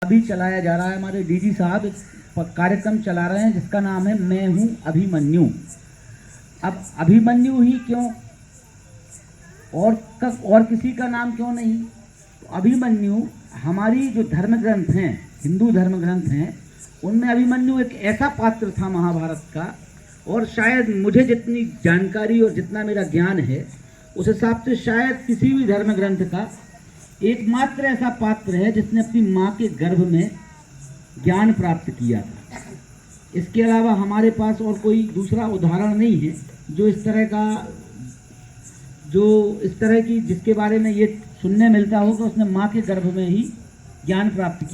अभी चलाया जा रहा है, हमारे डीजी साहब एक कार्यक्रम चला रहे हैं जिसका नाम है मैं हूं अभिमन्यु। अब अभिमन्यु ही क्यों और किसी का नाम क्यों नहीं? तो अभिमन्यु हमारी जो धर्म ग्रंथ हैं, हिंदू धर्म ग्रंथ हैं, उनमें अभिमन्यु एक ऐसा पात्र था महाभारत का, और शायद मुझे जितनी जानकारी और जितना मेरा ज्ञान है उस हिसाब से शायद किसी भी धर्म ग्रंथ का एकमात्र ऐसा पात्र है जिसने अपनी माँ के गर्भ में ज्ञान प्राप्त किया था। इसके अलावा हमारे पास और कोई दूसरा उदाहरण नहीं है जो इस तरह की जिसके बारे में ये सुनने मिलता हो कि उसने माँ के गर्भ में ही ज्ञान प्राप्त किया।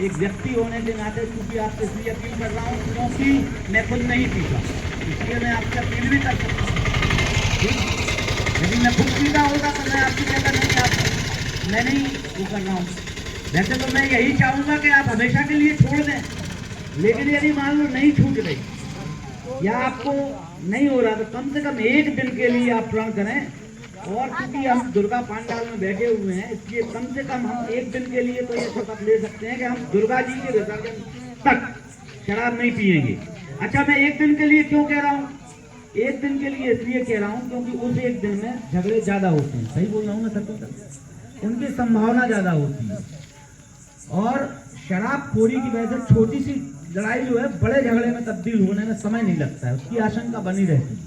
एक व्यक्ति होने के नाते क्योंकि आपसे इसलिए अपील कर रहा हूँ क्योंकि मैं खुद नहीं पीता, इसलिए मैं आपसे अपील भी कर सकता हूँ। यदि मैं खुद पीता होगा तो मैं आपकी जगह नहीं आता, मैं नहीं वो कर रहा हूँ। वैसे तो मैं यही चाहूँगा कि आप हमेशा के लिए छोड़ दें, लेकिन यदि मान लो नहीं छूट रही या आपको नहीं हो रहा तो कम से कम एक दिन के लिए आप प्रण करें। और क्योंकि हम दुर्गा पंडाल में बैठे हुए हैं इसलिए कम से कम हम एक दिन के लिए तो ये शपथ ले सकते हैं कि हम दुर्गा जी के विसर्जन तक शराब नहीं पिएंगे। अच्छा, मैं एक दिन के लिए क्यों कह रहा हूँ? एक दिन के लिए इसलिए कह रहा हूँ क्योंकि उस एक दिन में झगड़े ज्यादा होते हैं। सही बोल रहा हूँ ना सर? उनकी संभावना ज्यादा होती है और शराबखोरी की वजह से छोटी सी लड़ाई जो है बड़े झगड़े में तब्दील होने में समय नहीं लगता है, उसकी आशंका बनी रहती है।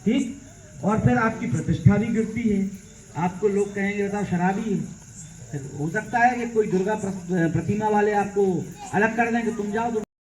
ठीक, और फिर आपकी प्रतिष्ठा भी गिरती है, आपको लोग कहेंगे बताओ शराबी है। हो सकता है कि कोई दुर्गा प्रतिमा वाले आपको अलग कर दें कि तुम जाओ